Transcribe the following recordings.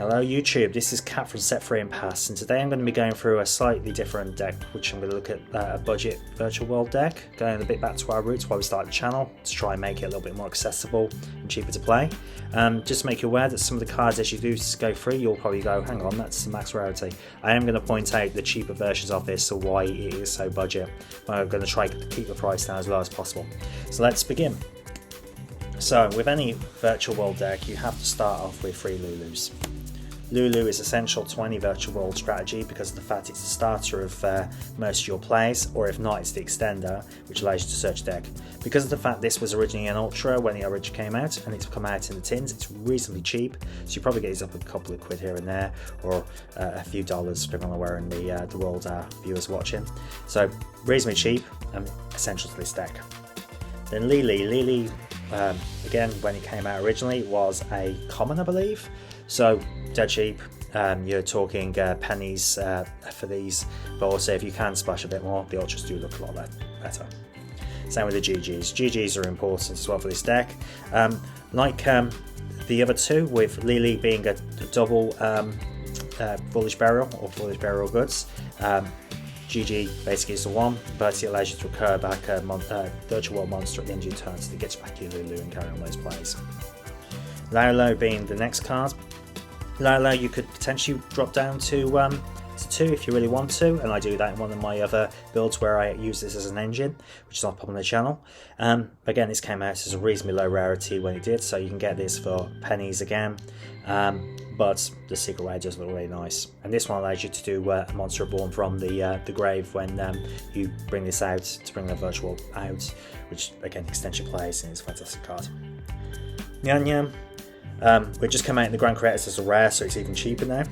Hello YouTube, this is Kat from Set Free and Pass, and today I'm going to be going through a slightly different deck, which I'm going to look at a budget virtual world deck, going a bit back to our roots why we started the channel, to try and make it a little bit more accessible and cheaper to play. Just to make you aware that some of the cards as you do go through, you'll probably go, hang on, that's the max rarity. I am going to point out the cheaper versions of this, or why it is so budget. I'm going to try to keep the price down as low as possible. So let's begin. So with any virtual world deck, you have to start off with 3 Lulus. Lulu is essential to any virtual world strategy because of the fact it's the starter of most of your plays, or if not, it's the extender, which allows you to search deck. Because of the fact this was originally an Ultra when it originally came out, and it's come out in the tins, it's reasonably cheap, so you probably get these up a couple of quid here and there, or a few dollars depending on where in the world our viewers watching. So reasonably cheap and essential to this deck. Then Lily, again, when it came out originally, was a common, I believe. So dead cheap, you're talking pennies for these, but also if you can splash a bit more, the Ultras do look a lot better. Same with the GGs. GGs are important as well for this deck. Like the other two, with Lily being a double Foolish Burial or Foolish Burial Goods, GG basically is the one, but it allows you to recur back a virtual world monster at the end of your turn, so it gets back your Lulu and carry on those plays. Lalo being the next card. Lalo you could potentially drop down to 2 if you really want to, and I do that in one of my other builds where I use this as an engine, which is not up on the channel. Again, this came out as a reasonably low rarity when it did, so you can get this for pennies again, but the secret rare does look really nice. And this one allows you to do a monster reborn from the grave when you bring this out, to bring the virtual out, which again extension plays, and it's a fantastic card. Nyan Nyan. We just come out in the Grand Creators as a rare, so it's even cheaper now.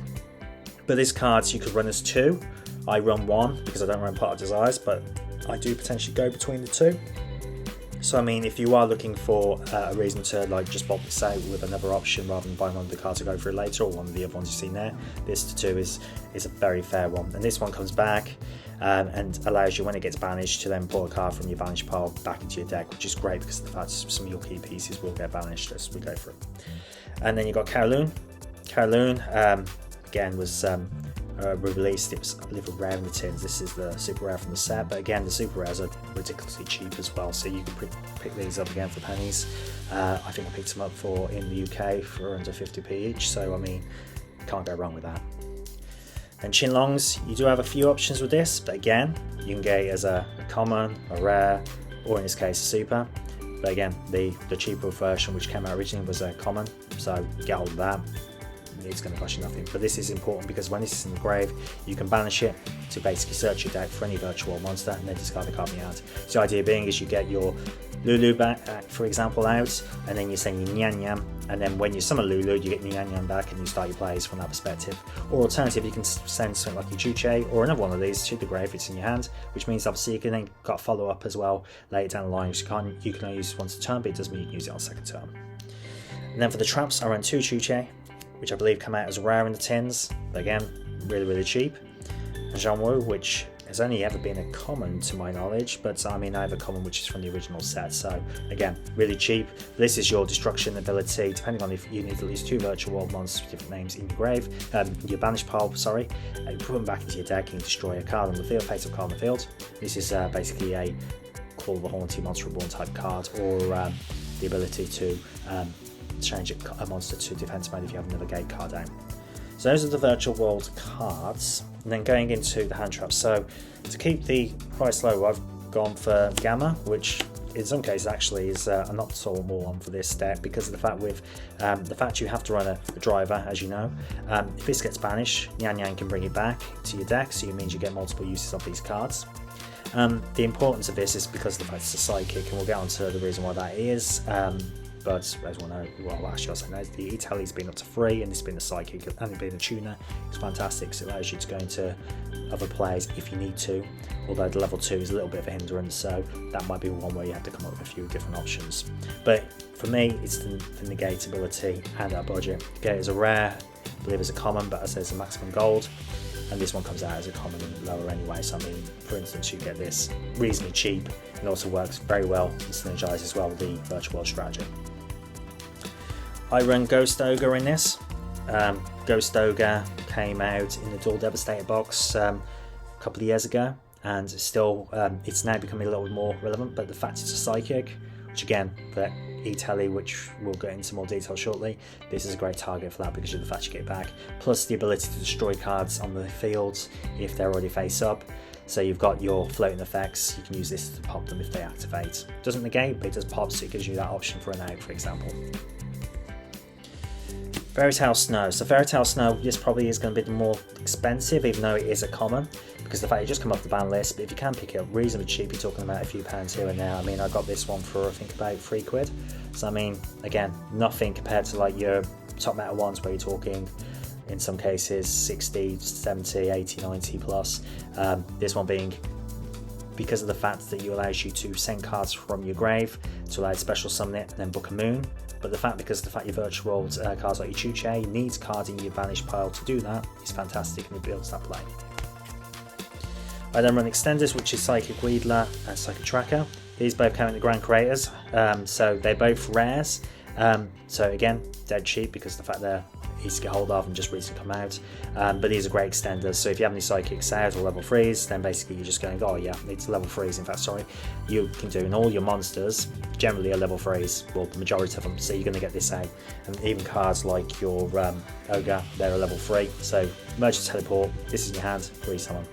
But this card you could run as 2. I run 1 because I don't run Part of Desires, but I do potentially go between the 2. So I mean, if you are looking for a reason to like just bulk this out with another option rather than buying one of the cards to go through later, or one of the other ones you've seen there, this 2 is a very fair one. And this one comes back and allows you, when it gets banished, to then pull a card from your banished pile back into your deck, which is great because of the fact some of your key pieces will get banished as we go through. And then you've got Kowloon. Kowloon, again, was released. It was a little rare in the tins. This is the super rare from the set, but again, the super rares are ridiculously cheap as well, so you can pick these up again for pennies. I think I picked them up in the UK for under 50p each, so I mean, can't go wrong with that. And Chinlongs, you do have a few options with this, but again, you can get it as a common, a rare, or in this case a super. But again, the cheaper version which came out originally was a common, so get hold of that. It's going to cost you nothing, but this is important because when this is in the grave, you can banish it to basically search your deck for any virtual monster and then discard the card in your hand. So the idea being is you get your Lulu back, for example, out, and then you send your Nyan Nyan, and then when you summon Lulu, you get your Nyan Nyan back and you start your plays from that perspective. Or alternative, you can send something like your YuGiOh or another one of these to the grave, it's in your hand, which means obviously you can then got follow up as well later down the line, which you can only use once a turn, but it doesn't mean you can use it on second turn. And then for the traps, I run 2 YuGiOh, which I believe come out as rare in the tins, but again, really cheap. And YuGiOh, which has only ever been a common to my knowledge, but I mean I have a common which is from the original set, so again, really cheap. This is your destruction ability, depending on if you need at least 2 virtual world monsters with different names in your grave, your banished pile, sorry, you put them back into your deck and you destroy a card on the field, face-up card on the field. This is basically a Call of the Haunted Monster Reborn type card, or the ability to change a monster to defense mode if you have another gate card down. So those are the virtual world cards, and then going into the hand traps. So to keep the price low, I've gone for Gamma, which in some cases actually is a not so more one for this deck because of the fact with the fact you have to run a driver, as you know. If this gets banished, Nyan Nyan can bring it back to your deck, so it means you get multiple uses of these cards. The importance of this is because of the fact it's a sidekick, and we'll get on to the reason why that is. But as we know, well, last year I said, the E-Tally's been up to 3, and this has been a sidekick and being a tuner. It's fantastic, so it allows you to go into other plays if you need to, although the level 2 is a little bit of a hindrance, so that might be one where you have to come up with a few different options. But for me, it's the negate ability and our budget. Get it as a rare, I believe as a common, but as I said, it's a maximum gold, and this one comes out as a common and lower anyway, so I mean, for instance, you get this reasonably cheap. It also works very well and synergizes well with the virtual world strategy. I run Ghost Ogre in this. Ghost Ogre came out in the Dual Devastator box a couple of years ago, and still it's now becoming a little bit more relevant, but the fact it's a psychic, which again, for E-Tele, which we'll get into more detail shortly, this is a great target for that because of the fact you get back, plus the ability to destroy cards on the fields if they're already face up. So you've got your floating effects, you can use this to pop them if they activate. Doesn't negate, but it does pop, so it gives you that option for an out, for example. Fairy Tale Snow. So Fairy Tale Snow, this probably is going to be more expensive, even though it is a common, because the fact it just come off the ban list, but if you can pick it up reasonably cheap, you're talking about a few pounds here and there. I mean, I got this one for I think about £3. So I mean, again, nothing compared to like your top meta ones where you're talking in some cases 60, 70, 80, 90 plus. This one being, because of the fact that it allows you to send cards from your grave to allow special summon it and then book a moon. But the fact, because of the fact you virtual rolled cards like your YuGiOh needs cards in your banished pile to do that, is fantastic and it builds that play. I then run Extenders, which is Psychic Wheedler and Psychic Tracker. These both come in the Grand Creators, so they're both rares. So again, dead cheap because of the fact they're easy to get hold of and just recently come out. But these are great extenders, so if you have any psychics out or level 3s, then basically you're just going, oh yeah, it's level 3s, in fact, sorry, you can do, and all your monsters generally are level 3s, well, the majority of them, so you're going to get this out. And even cards like your Ogre, they're a level 3, so Emergency Teleport, this is in your hand, free summon.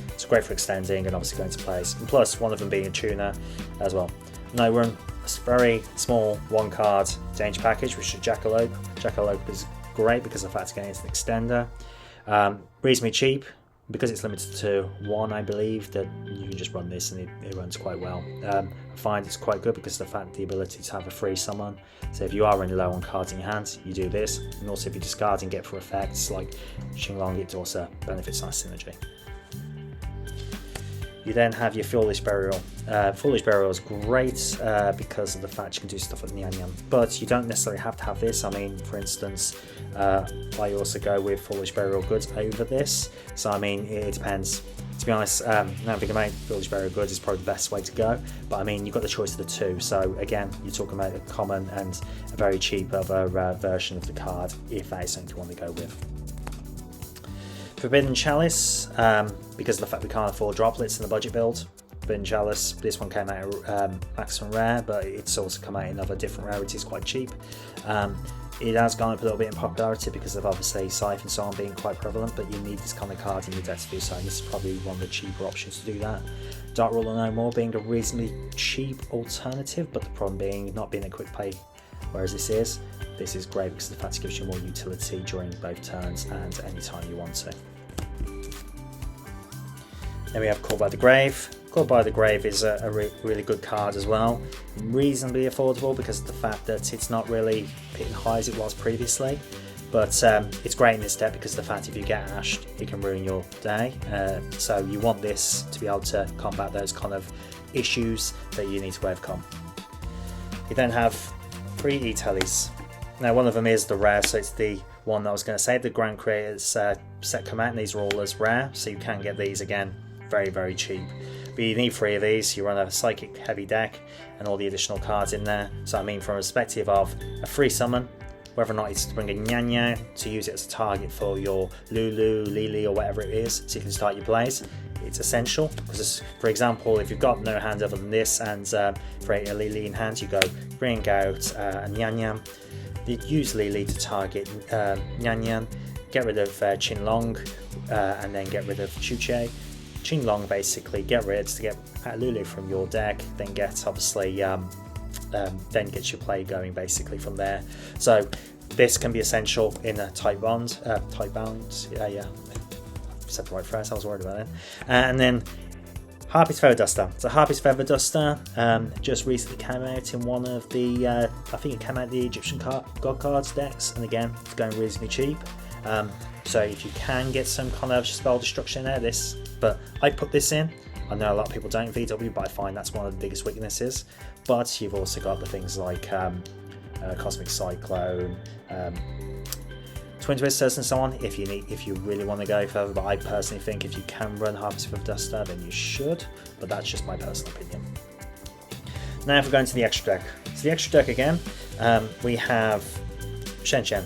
It's great for extending and obviously going to place, and plus one of them being a tuner as well. No, we're in a very small one card danger package, which is Jackalope. Jackalope is great because of the fact it's getting into an extender. Reasonably cheap because it's limited to one, I believe, that you can just run this and it runs quite well. I find it's quite good because of the fact the ability to have a free summon. So if you are running low on cards in your hand, you do this, and also if you discard and get for effects like Xinglong, it also benefits that synergy. You then have your Foolish Burial. Foolish Burial is great because of the fact you can do stuff with Nyan Nyan, but you don't necessarily have to have this. I mean, for instance, I also go with Foolish Burial Goods over this, so I mean, it depends. To be honest, now thinking about Foolish Burial Goods is probably the best way to go, but I mean, you've got the choice of the two, so again, you're talking about a common and a very cheap other version of the card, if that is something you want to go with. Forbidden Chalice, because of the fact we can't afford droplets in the budget build. Forbidden Chalice, this one came out maximum rare, but it's also come out in other different rarities quite cheap. It has gone up a little bit in popularity because of obviously Scythe and so on being quite prevalent, but you need this kind of card in your deck to do so, and this is probably one of the cheaper options to do that. Dark Ruler No More being a reasonably cheap alternative, but the problem being not being a quick play, whereas this is great because of the fact it gives you more utility during both turns and any time you want to. Then we have Called by the Grave. Called by the Grave is a really good card as well. Reasonably affordable because of the fact that it's not really hitting high as it was previously. But it's great in this deck because of the fact if you get ashed, it can ruin your day. So you want this to be able to combat those kind of issues that you need to overcome. You then have 3 E-Teles. Now one of them is the rare, so it's the one that I was going to say, the Grand Creators set come out, and these are all as rare, so you can get these again very, very cheap. But you need 3 of these, you run a psychic heavy deck and all the additional cards in there. So I mean, from a perspective of a free summon, whether or not it's to bring a Nyan Nyan to use it as a target for your Lulu, Lily or whatever it is, so you can start your plays, it's essential. Because for example, if you've got no hand other than this and for a Lily in hand, you go bring out a Nyan Nyan. It usually lead to target Nyan Nyan, get rid of Xinglong, and then get rid of Chuche. Xinglong basically get rid to get Lulu from your deck, then get obviously then get your play going basically from there. So this can be essential in a tight bound. Yeah, said the right phrase, I was worried about it. And then Harpy's Feather Duster. So Harpy's Feather Duster just recently came out in one of the, I think it came out the Egyptian God Cards decks, and again, it's going reasonably cheap. So if you can get some kind of spell destruction in there, but I put this in. I know a lot of people don't VW, but I find that's one of the biggest weaknesses. But you've also got the things like Cosmic Cyclone, Twin Twisters and so on, if you really want to go further. But I personally think if you can run Harpy's Feather Duster, then you should, but that's just my personal opinion. Now if we go into the extra deck. So the extra deck again, we have Shen Shen.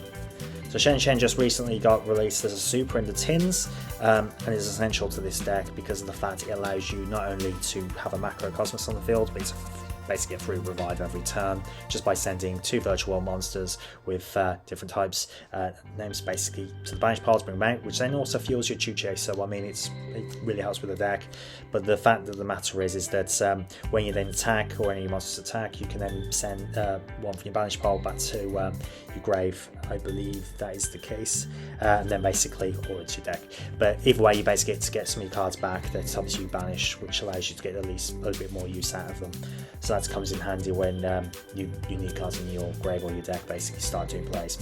So Shen Shen just recently got released as a super in the tins, and is essential to this deck because of the fact it allows you not only to have a macrocosmos on the field, but it's basically a free revive every turn just by sending 2 virtual world monsters with different types names basically to the banish pile to bring them out, which then also fuels your YuGiOh. So I mean, it really helps with the deck. But the fact of the matter is that when you then attack, or any of your monsters attack, you can then send one from your banish pile back to your grave. I believe that is the case, and then basically, or it's your deck. But either way, you basically get to get some of your cards back that obviously you banish, which allows you to get at least a little bit more use out of them. So that comes in handy when you need cards in your grave or your deck basically start doing plays.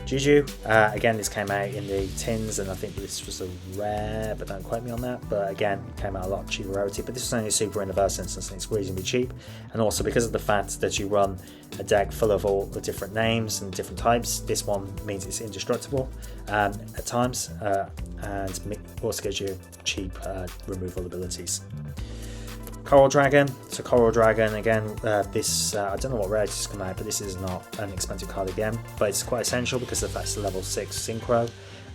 YuGiOh, again, this came out in the tins, and I think this was a rare, but don't quote me on that. But again, came out a lot cheaper rarity. But this was only a super in the first instance, and it's reasonably cheap. And also because of the fact that you run a deck full of all the different names and different types, this one means it's indestructible at times, and also gives you cheap removal abilities. Coral Dragon. So Coral Dragon, again, this, I don't know what rarities come out, but this is not an expensive card again, but it's quite essential because of that's level 6 synchro,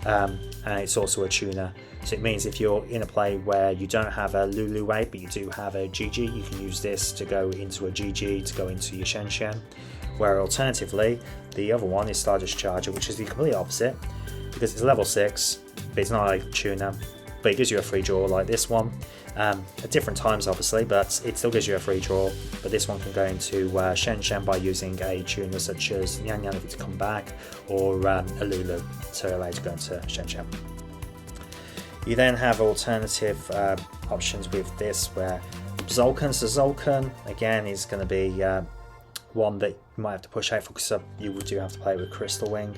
and it's also a tuner. So it means if you're in a play where you don't have a Lulu wave, but you do have a GG, you can use this to go into a GG, to go into your Shen Shen. Where alternatively, the other one is Stardust Charger, which is the complete opposite, because it's level 6, but it's not a tuner, but it gives you a free draw like this one. At different times obviously, but it still gives you a free draw. But this one can go into Shen Shen by using a tuner such as Yan Yan if it's come back, or a Lulu to allow you to go into Shen Shen. You then have alternative options with this, where Zolkan, so Zolkan again is going to be one that you might have to push out for, because you do have to play with Crystal Wing.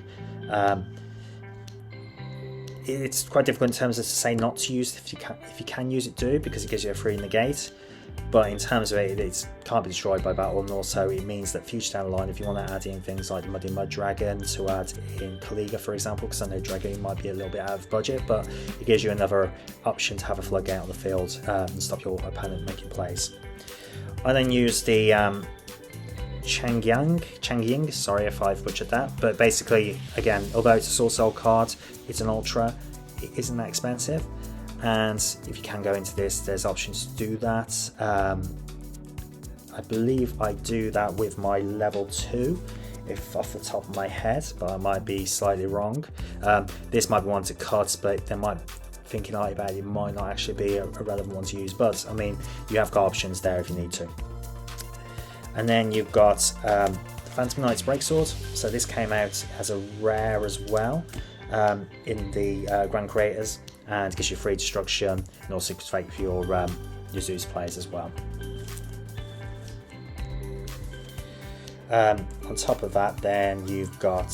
It's quite difficult in terms of to say not to use it. If you can use it, do, because it gives you a free negate. But in terms of it can't be destroyed by battle, and also it means that future down the line, if you want to add in things like Muddy Mud Dragon to add in Kaliga, for example, because I know Dragon might be a little bit out of budget, but it gives you another option to have a floodgate on the field and stop your opponent making plays. I then use the Changying, sorry if I've butchered that, but basically, again, although it's a Soul Soul card, it's an ultra, it isn't that expensive, and if you can go into this, there's options to do that. I believe I do that with my level 2, if off the top of my head, but I might be slightly wrong. This might be one to cut, but there might, thinking about it, might not actually be a relevant one to use, but I mean, you have got options there if you need to. And then you've got the Phantom Knight's Breaksword. So this came out as a rare as well in the Grand Creators, and gives you free destruction, and also great for your Zeus plays as well. On top of that, then you've got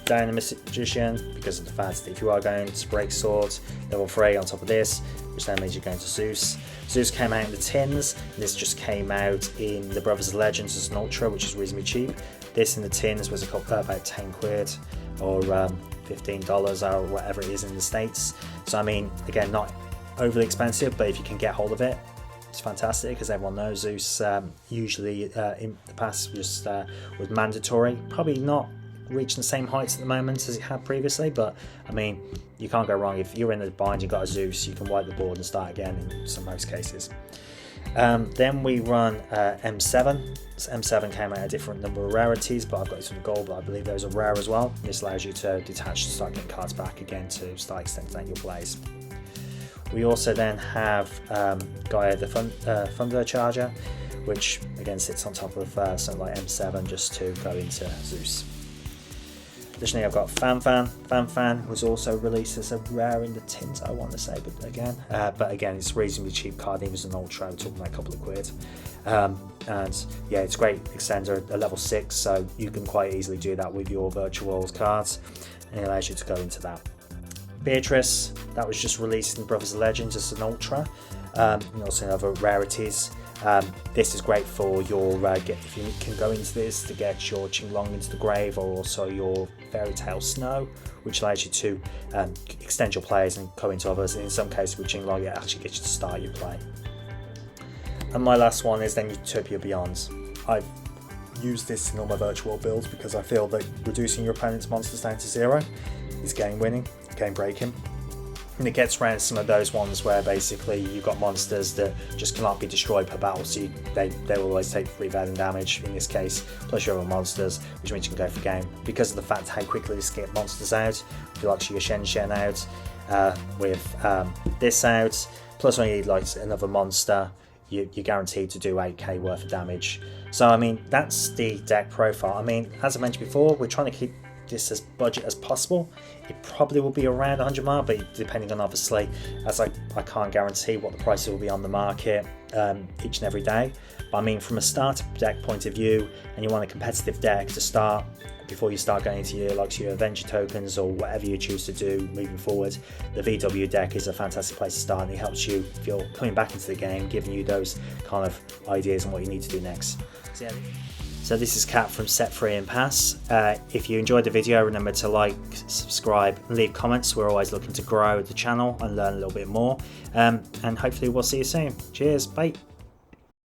Dynamite Magician, because of the fact that if you are going to Breaksword level 3 on top of this, which then means you're going to Zeus. Zeus came out in the tins, and this just came out in the Brothers of Legends as an ultra, which is reasonably cheap. This in the tins was about 10 quid or $15 or whatever it is in the States. So I mean, again, not overly expensive, but if you can get hold of it, it's fantastic, because everyone knows Zeus usually in the past just was mandatory. Probably not reaching the same heights at the moment as it had previously, but I mean, you can't go wrong. If you're in the bind, you've got a Zeus, you can wipe the board and start again in most cases. Then we run M7. So M7 came out a different number of rarities, but I've got some gold, but I believe those are rare as well. This allows you to detach to start getting cards back again to start extending your plays. We also then have YuGiOh the Thunder Charger, which again sits on top of something like M7 just to go into Zeus. Additionally, I've got Fan. Fan was also released as a rare in the tins, I want to say, but again, it's a reasonably cheap card, even as an ultra, we're talking like a couple of quid. And yeah, it's a great extender, a level 6, so you can quite easily do that with your Virtual Worlds cards, and it allows you to go into that. Beatrice, that was just released in Brothers of Legends as an ultra, and also in other rarities. This is great for your if you can go into this to get your Qinglong into the grave, or also your Fairy Tale Snow, which allows you to extend your plays and go into others. And in some cases with Qinglong, it actually gets you to start your play. And my last one is then Utopia Beyond. I've use this in all my virtual builds because I feel that reducing your opponent's monsters down to 0 is game winning, game breaking. And it gets around some of those ones where basically you've got monsters that just cannot be destroyed per battle, so they will always take 3 value damage in this case, plus your other monsters, which means you can go for game. Because of the fact how quickly you get monsters out, if you like your Shen out, with this out, plus when you need like another monster, you're guaranteed to do 8k worth of damage. So I mean, that's the deck profile. I mean, as I mentioned before, we're trying to keep this as budget as possible. It probably will be around 100 mark, but depending on, obviously, as I can't guarantee what the prices will be on the market each and every day. But I mean, from a starter deck point of view, and you want a competitive deck to start before you start going into your adventure tokens or whatever you choose to do moving forward, the VW deck is a fantastic place to start, and it helps you if you're coming back into the game, giving you those kind of ideas on what you need to do next. So this is Kat from Set Free and Pass. If you enjoyed the video, remember to like, subscribe and leave comments. We're always looking to grow the channel and learn a little bit more, and hopefully we'll see you soon. Cheers, bye.